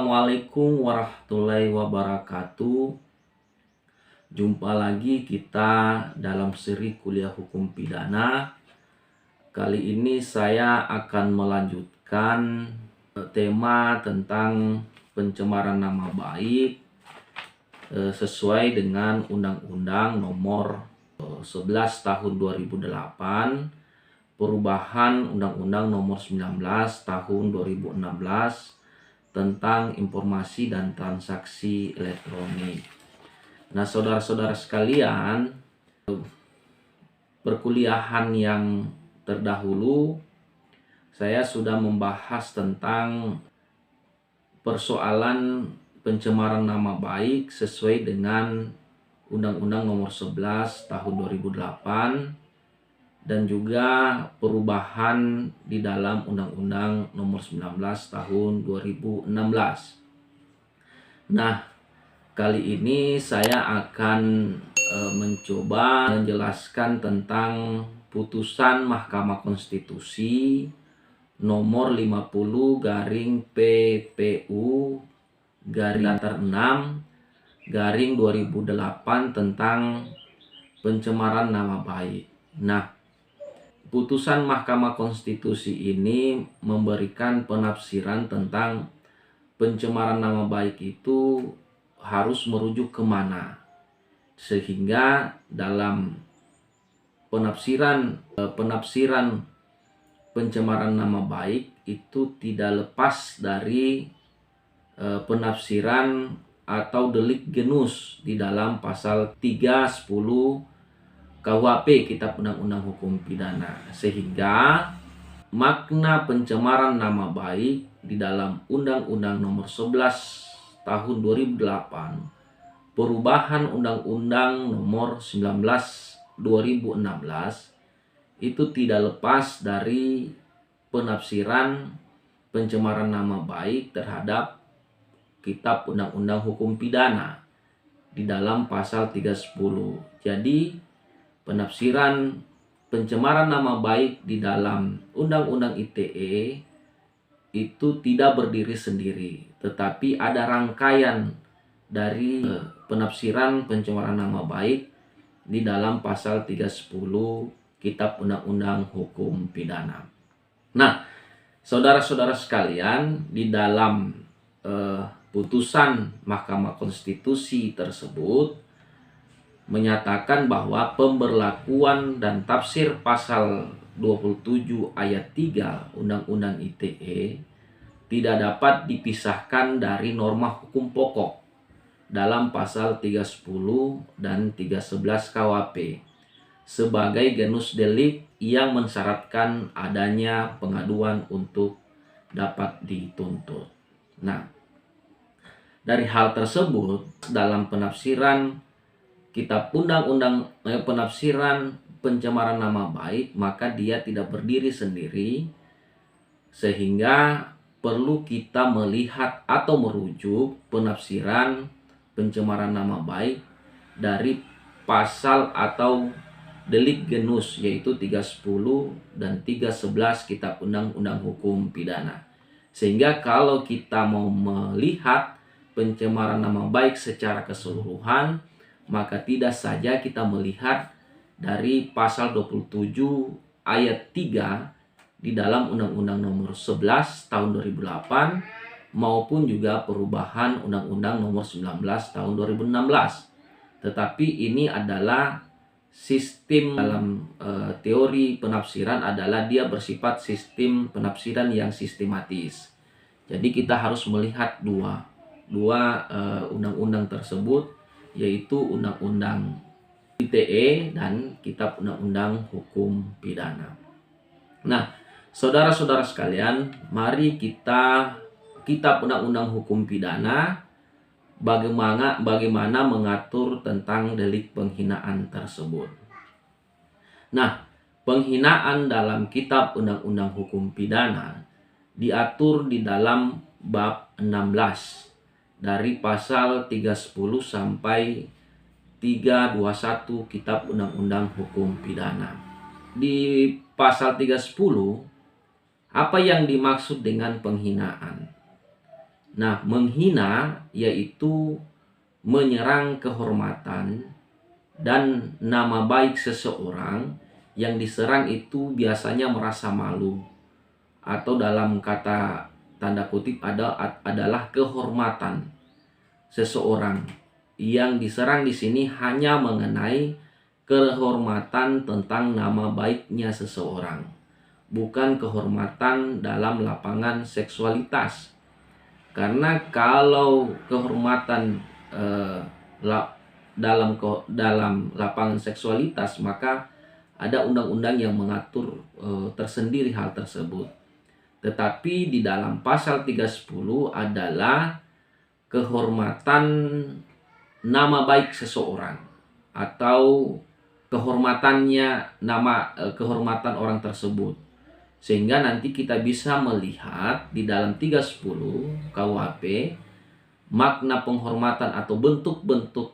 Assalamualaikum warahmatullahi wabarakatuh. Jumpa lagi kita dalam seri kuliah hukum pidana. Kali ini saya akan melanjutkan tema tentang pencemaran nama baik sesuai dengan Undang-Undang Nomor 11 Tahun 2008, perubahan Undang-Undang Nomor 19 Tahun 2016 tentang informasi dan transaksi elektronik. Nah, saudara-saudara sekalian, perkuliahan yang terdahulu saya sudah membahas tentang persoalan pencemaran nama baik sesuai dengan Undang-Undang Nomor 11 Tahun 2008 dan juga perubahan di dalam Undang-Undang Nomor 19 Tahun 2016. Nah, kali ini saya akan mencoba menjelaskan tentang putusan Mahkamah Konstitusi nomor 50/PPU/6/2008 tentang pencemaran nama baik. Nah, putusan Mahkamah Konstitusi ini memberikan penafsiran tentang pencemaran nama baik itu harus merujuk kemana, sehingga dalam penafsiran pencemaran nama baik itu tidak lepas dari penafsiran atau delik genus di dalam pasal 310 KUHP, Kitab Undang-Undang Hukum Pidana, sehingga makna pencemaran nama baik di dalam Undang-Undang Nomor 11 Tahun 2008, perubahan Undang-Undang Nomor 19 2016 itu tidak lepas dari penafsiran pencemaran nama baik terhadap Kitab Undang-Undang Hukum Pidana di dalam pasal 310. Jadi penafsiran pencemaran nama baik di dalam Undang-Undang ITE itu tidak berdiri sendiri, tetapi ada rangkaian dari penafsiran pencemaran nama baik di dalam pasal 310 Kitab Undang-Undang Hukum Pidana. Nah, saudara-saudara sekalian, di dalam putusan Mahkamah Konstitusi tersebut menyatakan bahwa pemberlakuan dan tafsir pasal 27 ayat 3 Undang-Undang ITE tidak dapat dipisahkan dari norma hukum pokok dalam pasal 310 dan 311 KUHP sebagai genus delik yang mensyaratkan adanya pengaduan untuk dapat dituntut. Nah, dari hal tersebut dalam penafsiran Kitab Undang-Undang penafsiran pencemaran nama baik, maka dia tidak berdiri sendiri, sehingga perlu kita melihat atau merujuk penafsiran pencemaran nama baik dari pasal atau delik genus, yaitu 310 dan 311 Kitab Undang-Undang Hukum Pidana. Sehingga kalau kita mau melihat pencemaran nama baik secara keseluruhan, maka tidak saja kita melihat dari pasal 27 ayat 3 di dalam Undang-Undang Nomor 11 Tahun 2008 maupun juga perubahan Undang-Undang Nomor 19 Tahun 2016. Tetapi ini adalah sistem dalam teori penafsiran adalah dia bersifat sistem penafsiran yang sistematis. Jadi kita harus melihat dua undang-undang tersebut, yaitu Undang-Undang ITE dan Kitab Undang-Undang Hukum Pidana. Nah, saudara-saudara sekalian, mari kita Kitab Undang-Undang Hukum Pidana bagaimana mengatur tentang delik penghinaan tersebut. Nah, penghinaan dalam Kitab Undang-Undang Hukum Pidana diatur di dalam bab 16 dari pasal 310 sampai 321 Kitab Undang-Undang Hukum Pidana. Di pasal 310, apa yang dimaksud dengan penghinaan? Nah, menghina yaitu menyerang kehormatan dan nama baik seseorang. Yang diserang itu biasanya merasa malu, atau dalam kata tanda kutip adalah kehormatan seseorang. Yang diserang di sini hanya mengenai kehormatan tentang nama baiknya seseorang, bukan kehormatan dalam lapangan seksualitas. Karena kalau kehormatan dalam lapangan seksualitas, maka ada undang-undang yang mengatur tersendiri hal tersebut. Tetapi di dalam pasal 310 adalah kehormatan nama baik seseorang, atau kehormatan orang tersebut. Sehingga nanti kita bisa melihat di dalam 310 KUHP makna penghormatan atau bentuk-bentuk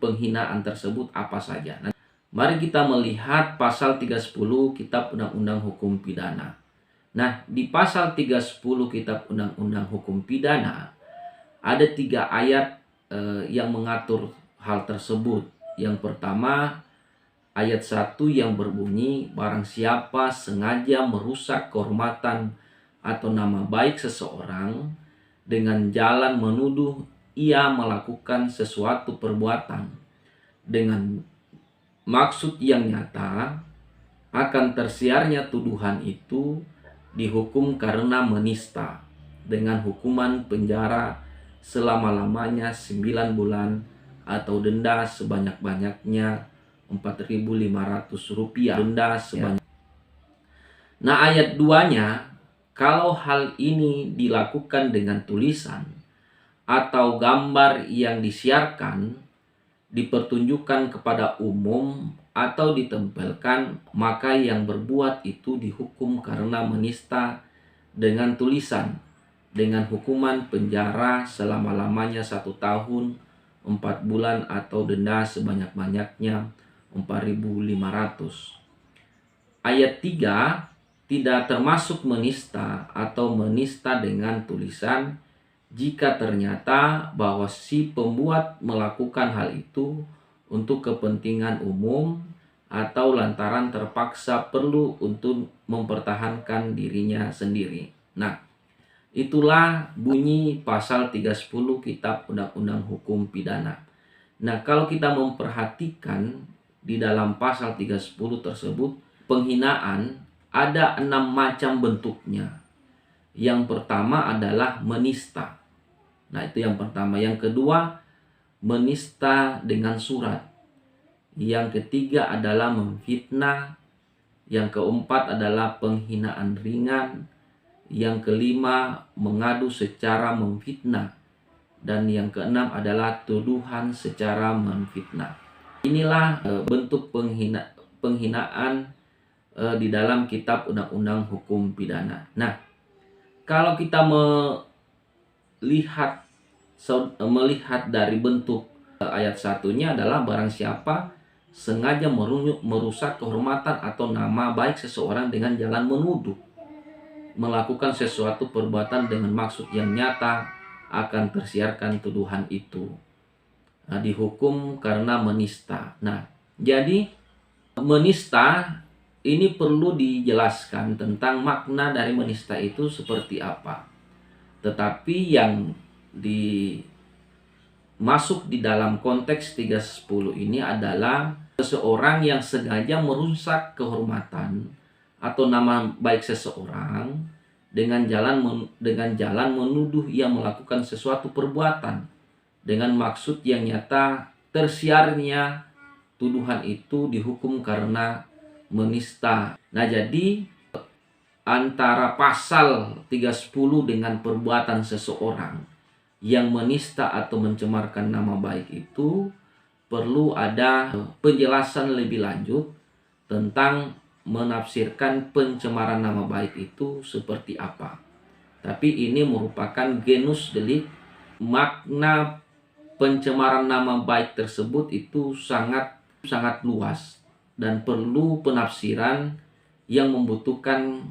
penghinaan tersebut apa saja. Nah, mari kita melihat pasal 310 Kitab Undang-Undang Hukum Pidana. Nah, di pasal 310 Kitab Undang-Undang Hukum Pidana ada 3 ayat yang mengatur hal tersebut. Yang pertama, ayat 1 yang berbunyi, barang siapa sengaja merusak kehormatan atau nama baik seseorang dengan jalan menuduh ia melakukan sesuatu perbuatan dengan maksud yang nyata, akan tersiarnya tuduhan itu dihukum karena menista dengan hukuman penjara selama-lamanya 9 bulan atau denda sebanyak-banyaknya Rp4.500. Denda sebanyak. Nah, ayat 2-nya, kalau hal ini dilakukan dengan tulisan atau gambar yang disiarkan, dipertunjukkan kepada umum atau ditempelkan, maka yang berbuat itu dihukum karena menista dengan tulisan dengan hukuman penjara selama-lamanya 1 tahun 4 bulan atau denda sebanyak-banyaknya 4.500. Ayat 3 tidak termasuk menista atau menista dengan tulisan jika ternyata bahwa si pembuat melakukan hal itu untuk kepentingan umum atau lantaran terpaksa perlu untuk mempertahankan dirinya sendiri. Nah, itulah bunyi pasal 310 Kitab Undang-Undang Hukum Pidana. Nah, kalau kita memperhatikan di dalam pasal 310 tersebut, penghinaan ada 6 macam bentuknya. Yang pertama adalah menista. Nah, itu yang pertama. Yang kedua, menista dengan surat. Yang ketiga adalah memfitnah. Yang keempat adalah penghinaan ringan. Yang kelima, mengadu secara memfitnah. Dan yang keenam adalah tuduhan secara memfitnah. Inilah bentuk penghinaan di dalam Kitab Undang-Undang Hukum Pidana. Nah, kalau kita melihat dari bentuk ayat 1-nya adalah barang siapa sengaja merusak kehormatan atau nama baik seseorang dengan jalan menuduh melakukan sesuatu perbuatan dengan maksud yang nyata, akan tersiarkan tuduhan itu. Nah, dihukum karena menista. Nah, jadi menista ini perlu dijelaskan tentang makna dari menista itu seperti apa. Tetapi yang masuk di dalam konteks 310 ini adalah seseorang yang sengaja merusak kehormatan atau nama baik seseorang dengan jalan menuduh ia melakukan sesuatu perbuatan dengan maksud yang nyata, tersiarnya tuduhan itu dihukum karena menista. Nah, jadi antara pasal 310 dengan perbuatan seseorang yang menista atau mencemarkan nama baik itu perlu ada penjelasan lebih lanjut tentang menafsirkan pencemaran nama baik itu seperti apa. Tapi ini merupakan genus delik. Makna pencemaran nama baik tersebut itu sangat luas dan perlu penafsiran yang membutuhkan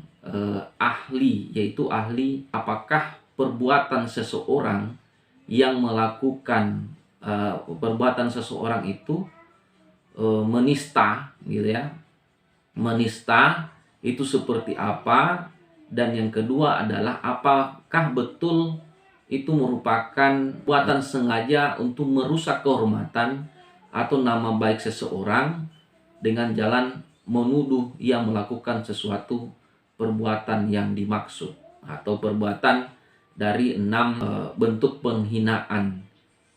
ahli, yaitu ahli apakah perbuatan seseorang yang melakukan perbuatan seseorang itu menista, gitu ya. Menista itu seperti apa, dan yang kedua adalah apakah betul itu merupakan perbuatan sengaja untuk merusak kehormatan atau nama baik seseorang dengan jalan menuduh ia melakukan sesuatu perbuatan yang dimaksud, atau perbuatan dari 6 bentuk penghinaan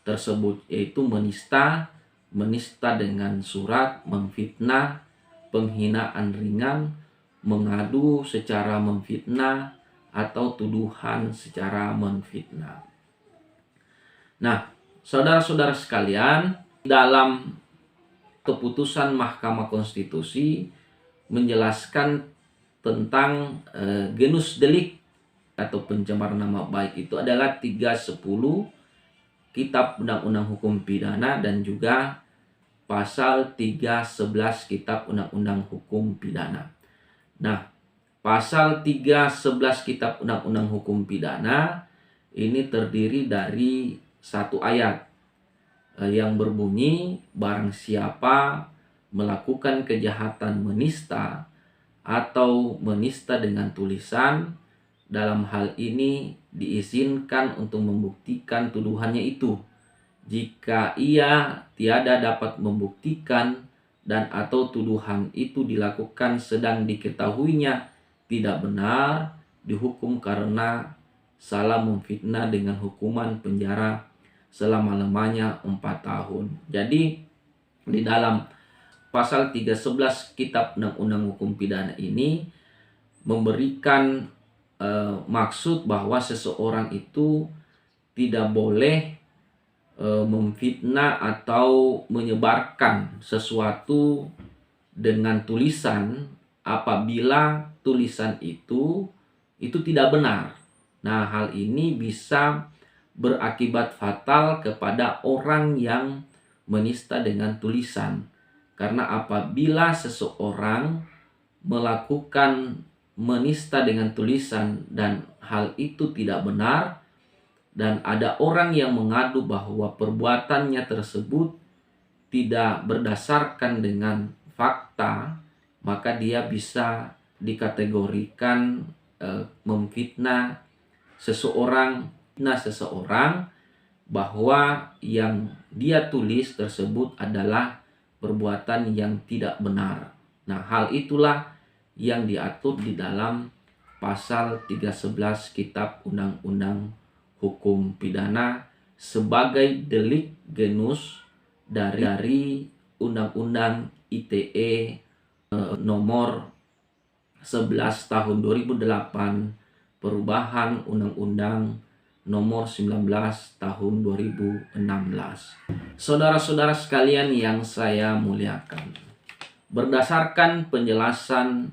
tersebut, yaitu menista, menista dengan surat, memfitnah, penghinaan ringan, mengadu secara memfitnah, atau tuduhan secara memfitnah. Nah, saudara-saudara sekalian, dalam keputusan Mahkamah Konstitusi menjelaskan tentang genus delik atau pencemaran nama baik itu adalah 310 Kitab Undang-Undang Hukum Pidana dan juga pasal 311 Kitab Undang-Undang Hukum Pidana. Nah, pasal 311 Kitab Undang-Undang Hukum Pidana ini terdiri dari satu ayat yang berbunyi, barang siapa melakukan kejahatan menista atau menista dengan tulisan, dalam hal ini diizinkan untuk membuktikan tuduhannya itu. Jika ia tiada dapat membuktikan dan atau tuduhan itu dilakukan sedang diketahuinya tidak benar, dihukum karena salah memfitnah dengan hukuman penjara selama-lamanya 4 tahun. Jadi di dalam pasal 311 Kitab Undang-Undang Hukum Pidana ini memberikan maksud bahwa seseorang itu tidak boleh memfitnah atau menyebarkan sesuatu dengan tulisan apabila tulisan itu tidak benar. Nah, hal ini bisa berakibat fatal kepada orang yang menista dengan tulisan. Karena apabila seseorang melakukan menista dengan tulisan dan hal itu tidak benar, dan ada orang yang mengadu bahwa perbuatannya tersebut tidak berdasarkan dengan fakta, maka dia bisa dikategorikan memfitnah seseorang, bahwa yang dia tulis tersebut adalah perbuatan yang tidak benar. Nah, hal itulah yang diatur di dalam pasal 311 Kitab Undang-Undang Hukum Pidana sebagai delik genus dari Undang-Undang ITE nomor 11 tahun 2008, perubahan Undang-Undang nomor 19 tahun 2016. Saudara-saudara sekalian yang saya muliakan, berdasarkan penjelasan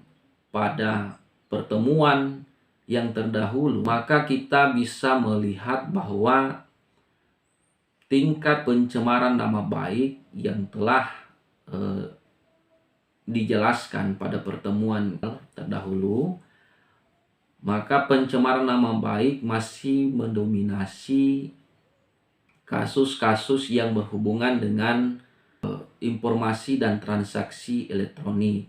pada pertemuan yang terdahulu, maka kita bisa melihat bahwa tingkat pencemaran nama baik yang telah dijelaskan pada pertemuan terdahulu, maka pencemaran nama baik masih mendominasi kasus-kasus yang berhubungan dengan informasi dan transaksi elektronik,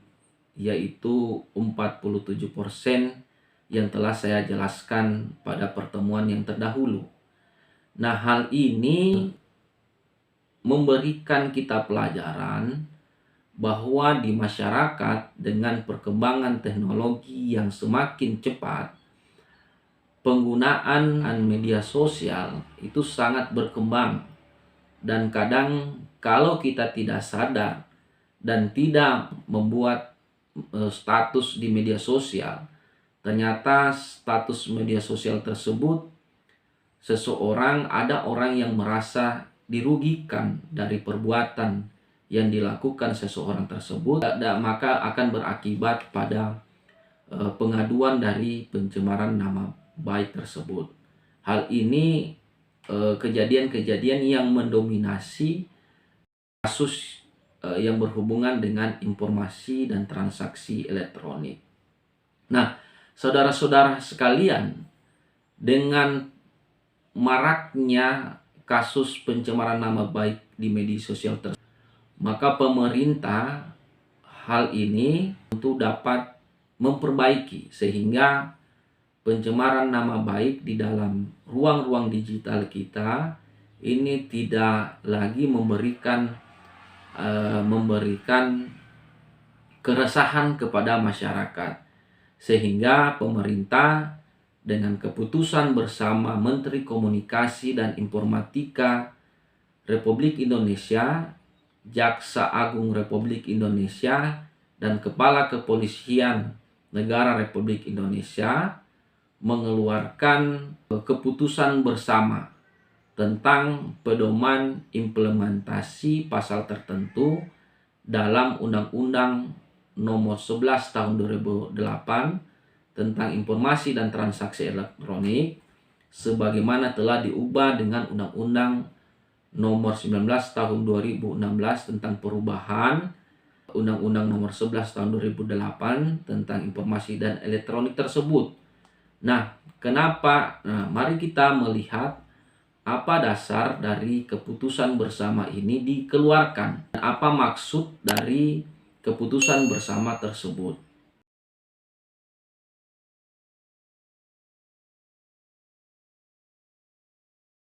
yaitu 47% yang telah saya jelaskan pada pertemuan yang terdahulu. Nah, hal ini memberikan kita pelajaran bahwa di masyarakat dengan perkembangan teknologi yang semakin cepat, penggunaan media sosial itu sangat berkembang, dan kadang kalau kita tidak sadar dan tidak membuat status di media sosial, ternyata status media sosial tersebut ada orang yang merasa dirugikan dari perbuatan yang dilakukan seseorang tersebut, maka akan berakibat pada pengaduan dari pencemaran nama baik tersebut. Hal ini kejadian-kejadian yang mendominasi kasus yang berhubungan dengan informasi dan transaksi elektronik. Nah, saudara-saudara sekalian, Dengan maraknya kasus pencemaran nama baik di media sosial tersebut, maka pemerintah hal ini untuk dapat memperbaiki sehingga pencemaran nama baik di dalam ruang-ruang digital kita ini tidak lagi memberikan keresahan kepada masyarakat, sehingga pemerintah dengan keputusan bersama Menteri Komunikasi dan Informatika Republik Indonesia, Jaksa Agung Republik Indonesia, dan Kepala Kepolisian Negara Republik Indonesia mengeluarkan keputusan bersama tentang pedoman implementasi pasal tertentu dalam Undang-Undang Nomor 11 Tahun 2008 tentang informasi dan transaksi elektronik, sebagaimana telah diubah dengan Undang-Undang Nomor 19 Tahun 2016 tentang perubahan Undang-Undang Nomor 11 Tahun 2008 tentang informasi dan elektronik tersebut. Nah, kenapa? Nah, mari kita melihat apa dasar dari keputusan bersama ini dikeluarkan, dan apa maksud dari keputusan bersama tersebut.